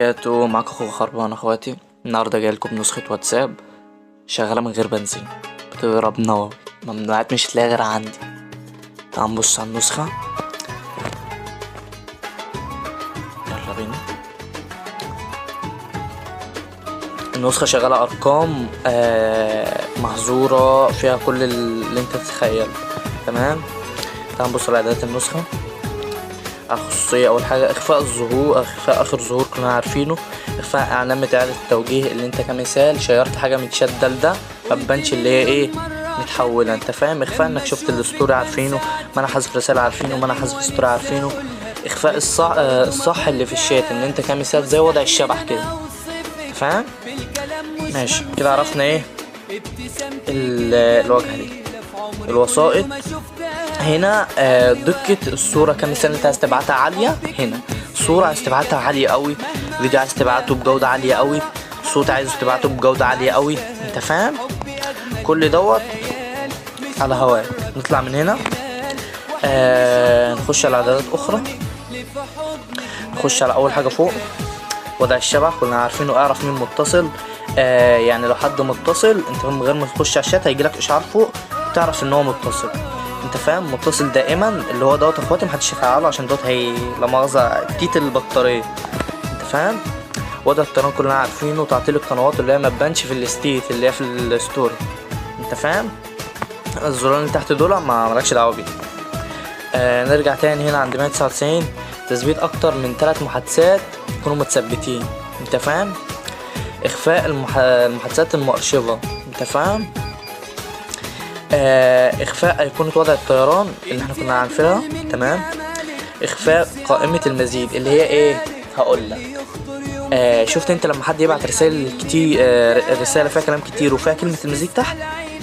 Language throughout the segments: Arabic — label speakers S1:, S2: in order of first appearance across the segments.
S1: وبركاته. معاك اخو خربان اخواتي. النهارده جايلكم بنسخة واتساب شغالة من غير بنزين، بتضرب نار، ممنوعات مش هتلاقيها غير عندي. تعال نبص على النسخة، يلا بينا. النسخة شغالة أرقام محظورة، فيها كل اللي انت تتخيله. تمام، تعال نبص على إعدادات النسخة. الخصوصية أول حاجة إخفاء الظهور، إخفاء آخر ظهور كلنا عارفينه. إخفاء علامة إعادة التوجيه، اللي أنت كمثال شيرت حاجة متشدة لده متبانش اللي هي إيه متحولة، أنت فاهم. إخفاء إنك شفت الستوري عارفينه، منع حذف رسالة عارفينه، منع حذف ستوري عارفينه. إخفاء الصح اللي في الشات، إن أنت كمثال زي وضع الشبح كده، فاهم. ماشي كده عرفنا إيه الواجهة دي. الوسائط هنا دقة الصورة كمثال انت عايز تبعتها عالية، هنا صورة عايز تبعتها عالية قوي، فيديو عايز تبعته بجودة عالية قوي، صوت عايز تبعته بجودة عالية قوي، انت فاهم. كل دوت على هواك. نطلع من هنا نخش على اعدادات اخرى. نخش على اول حاجة فوق وضع الشبح، كلنا عارفينه. اعرف مين متصل، يعني لو حد متصل انت من غير ما تخش على الشات هيجيلك اشعار فوق تعرف ان هو متصل، انت فاهم. متصل دائما اللي هو دوت اخواتي محدش يفعله عشان دوت هي لا مؤاخذة تيت البطارية، انت فاهم. وضع القناة كلنا عارفينه. تعطيل القنوات اللي هي متبانش في الستيت اللي هي في الستوري، انت فاهم. الزرار اللي تحت دول ما مالكش دعوة بيه. نرجع تاني هنا عند 199 تثبيت اكتر من 3 محادثات يكونوا متثبتين، انت فاهم. اخفاء المحادثات المؤرشفة، انت فاهم. اخفاء ايقونة وضع الطيران اللي احنا كنا عارفينها، تمام. اخفاء قائمة المزيد اللي هي ايه هقولك. شفت انت لما حد يبعت رسائل كتير، رسالة فيها كلام كتير وفيها كلمة المزيد تحت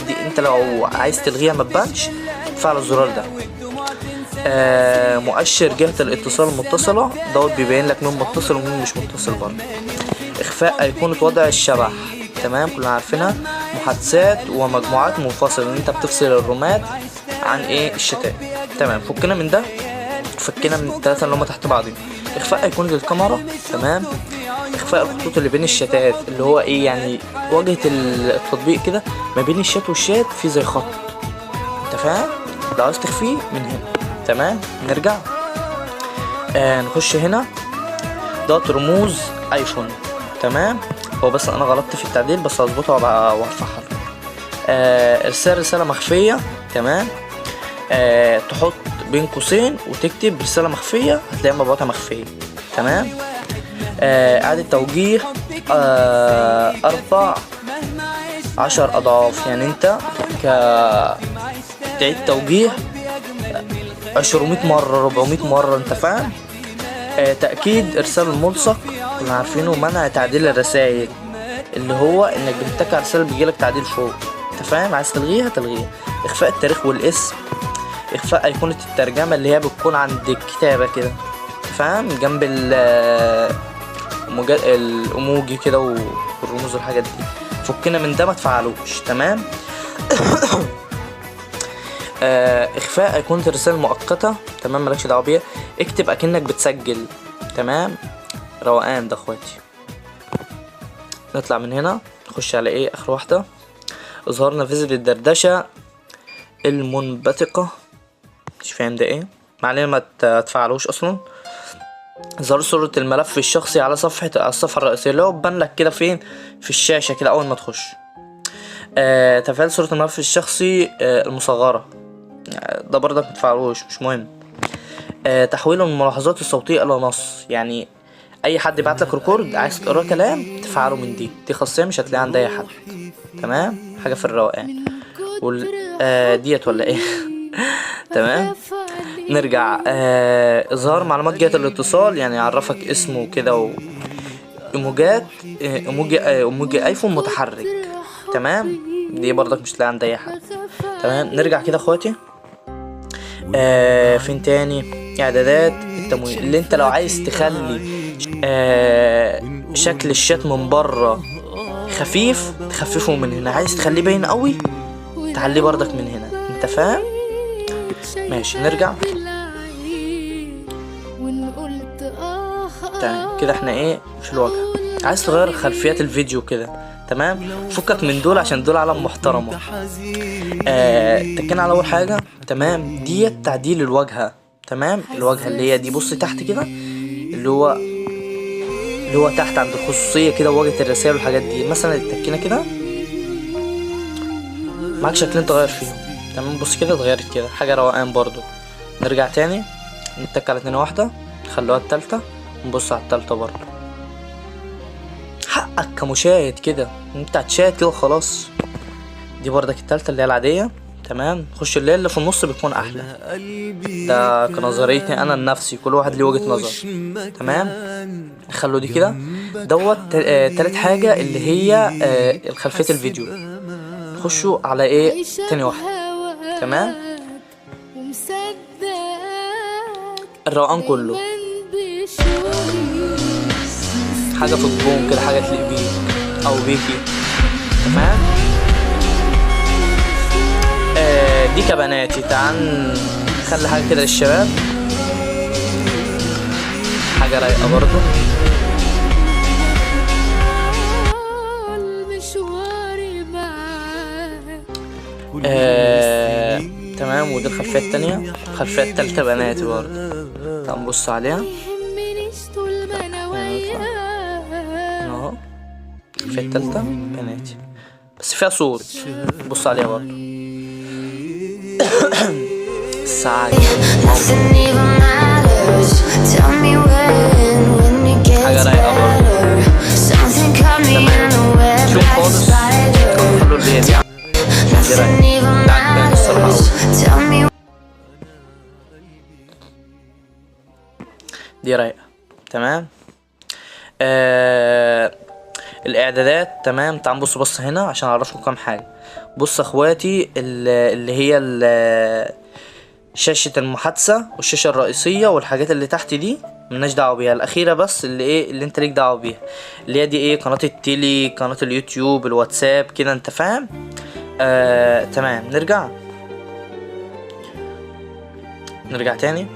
S1: دي، انت لو عايز تلغيها ما تبانش فعل الزرار ده. مؤشر جهة الاتصال المتصلة دوت بيبين لك مين متصل ومين مش متصل برضه. اخفاء ايقونة وضع الشبح، تمام كلنا عارفينها. محادثات ومجموعات منفصلة، ان انت بتفصل الرومات عن ايه الشتات، تمام. فكنا من ده، فكنا من الثلاثة اللي هما تحت بعضهم. اخفاء ايقونة الكاميرا، تمام. اخفاء الخطوط اللي بين الشتات اللي هو ايه يعني واجهة التطبيق كده ما بين الشات والشات في زي خط، انت فاهم. لو عايز تخفيه من هنا، تمام. نرجع نخش هنا دوت رموز ايفون، تمام. هو بس انا غلطت في التعديل بس هظبطها وارفعها. ارسال رسالة مخفية، تمام. تحط بين قوسين وتكتب رسالة مخفية هتلاقيها مبعوثة مخفية، تمام. اعادة توجيه 14 اضعاف، يعني انت تعيد توجيه 200 مرة 400 مرة، انت فاهم. تأكيد ارسال الملصق كنا عارفينه. منع تعديل الرسائل اللي هو انك بتتك على رسالة بيجيلك تعديل فوق، انت فاهم. عايز تلغيها تلغيها. اخفاء التاريخ والاسم. اخفاء ايقونة الترجمة اللي هي بتكون عند الكتابة كده، فاهم، جنب الاموجي كده والرموز والحاجات دي. فكنا من ده ما تفعلوش، تمام. اخفاء ايقونة الرسالة المؤقتة، تمام مالكش دعوة بيها. اكتب اكنك بتسجل، تمام. روقان ده اخواتي. نطلع من هنا نخش على ايه اخر واحدة. اظهار نافذة الدردشة المنبثقة، مش فاهم ده ايه، معلنا ما تفعلوش اصلا. ظهور صورة الملف الشخصي على الصفحة الرئيسية اللي هو بان لك كده فين في الشاشة كده اول ما تخش. تفعيل صورة الملف الشخصي المصغرة ده برضك ما تفعلوش، مش مهم. تحويل الملاحظات الصوتية الى نص، يعني اي حد يبعت لك ريكورد عايز تقرا كلام تفعله من دي خاصية مش هتلاقيها عند اي حد، تمام. حاجة في الروقان ديت ولا ايه. تمام. نرجع اظهار معلومات جهة الاتصال، يعني يعرفك اسمه كده ايموجات ايموجي ايفون متحرك، تمام. دي برضك مش لاقي عند اي حد، تمام. نرجع كده اخواتي. فين تاني. اعدادات التمويل اللي انت لو عايز تخلي شكل الشات من بره خفيف تخففه من هنا، عايز تخليه باين قوي تعليه برضك من هنا، انت فاهم. ماشي نرجع. تمام كده احنا ايه في الواجهه. عايز تغير خلفيات الفيديو كده تمام، فكك من دول عشان دول علم محترمه. تكينا على اول حاجه تمام، ديت تعديل الواجهه تمام. الواجهه اللي هي دي بص تحت كده، اللي هو تحت عند الخصوصيه كده، واجهه الرسائل والحاجات دي. مثلا تكينا كده معاك شكلين تغير فيهم تمام. بص كده اتغيرت كده، حاجه روقان برضو. نرجع تاني نتك على 2 واحده، نخلوها التالتة، نبص على التالتة برضو. حقك كمشاهد كده، انت هتشاهد كده خلاص. دي بردك التالتة اللي هي العادية تمام. نخش اللي في النص بيكون احلى، ده كنظريتي انا لنفسي، كل واحد ليه وجهة نظر تمام. نخلو دي كده دوت. تالت حاجة اللي هي الخلفية الفيديو. نخشوا على ايه تاني واحدة تمام. الروقان كله حاجة في الجون كده، حاجة تليق بيك او بيكي تمام. دي كبناتي. تعال نخلي حاجة كده للشباب، حاجة رايقة برضو. تمام. ودي الخلفية التانية، الخلفية التالتة بناتي برضو. تعال نبص عليها اهو. الخلفية التالتة بناتي بس فيها صوت، بص عليها برضو. الساعة حاجة رايقة برضو تمام. شوف خالص خلو اللي هي دي عشان دي رايقة، ده عجباني الصراحة أوي. دي رايقة تمام. الاعدادات تمام. تعال نبص بص هنا عشان اعرفكم كام حاجه. بص اخواتي، اللي هي شاشه المحادثه والشاشه الرئيسيه والحاجات اللي تحت دي ملناش دعوه بيها. الاخيره بس اللي انت ليك دعوه بيها، اللي هي دي ايه، قناه التيلي، قناه اليوتيوب، الواتساب كده انت فاهم. تمام. نرجع تاني.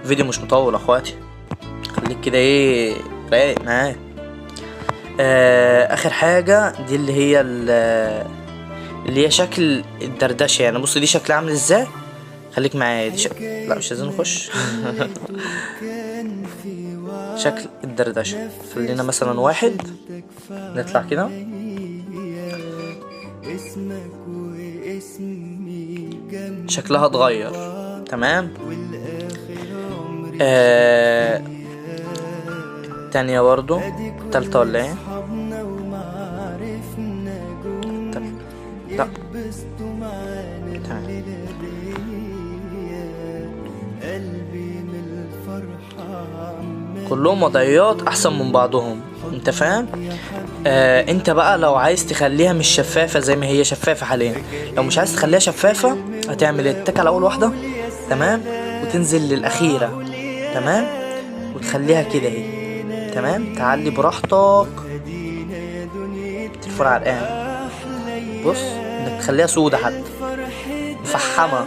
S1: الفيديو مش مطول اخواتي، خليك كده ايه رايق معايا. اخر حاجه دي اللي هي شكل الدردشه يعني. بص دي شكلها عامل ازاي، خليك معايا. دي لا مش عايزين نخش. شكل الدردشه. خلينا مثلا 1 نطلع كده. شكلها اتغير تمام. التانية برضو، التالتة ولا ايه؟ لا تمام. كلهم وضعيات احسن من بعضهم انت فاهم. انت بقى لو عايز تخليها مش شفافة زي ما هي شفافة حاليا، لو مش عايز تخليها شفافة هتعمل ايه؟ تتك على اول واحدة تمام، وتنزل للاخيرة تمام، وتخليها كده اهي تمام. تعلي براحتك، تلفون على الآن. بص انك تخليها سودة حتى مفحمة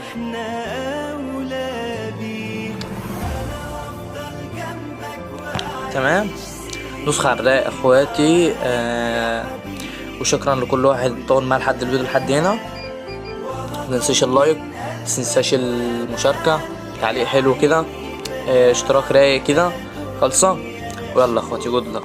S1: تمام. نسخة على الرايق اخواتي. وشكرا لكل واحد طول معايا لحد الفيديو لحد هنا. متنساش اللايك، متنساش المشاركة، تعليق حلو كده، اشتراك رايق كده خلصة. ويلا اخواتي جود لك.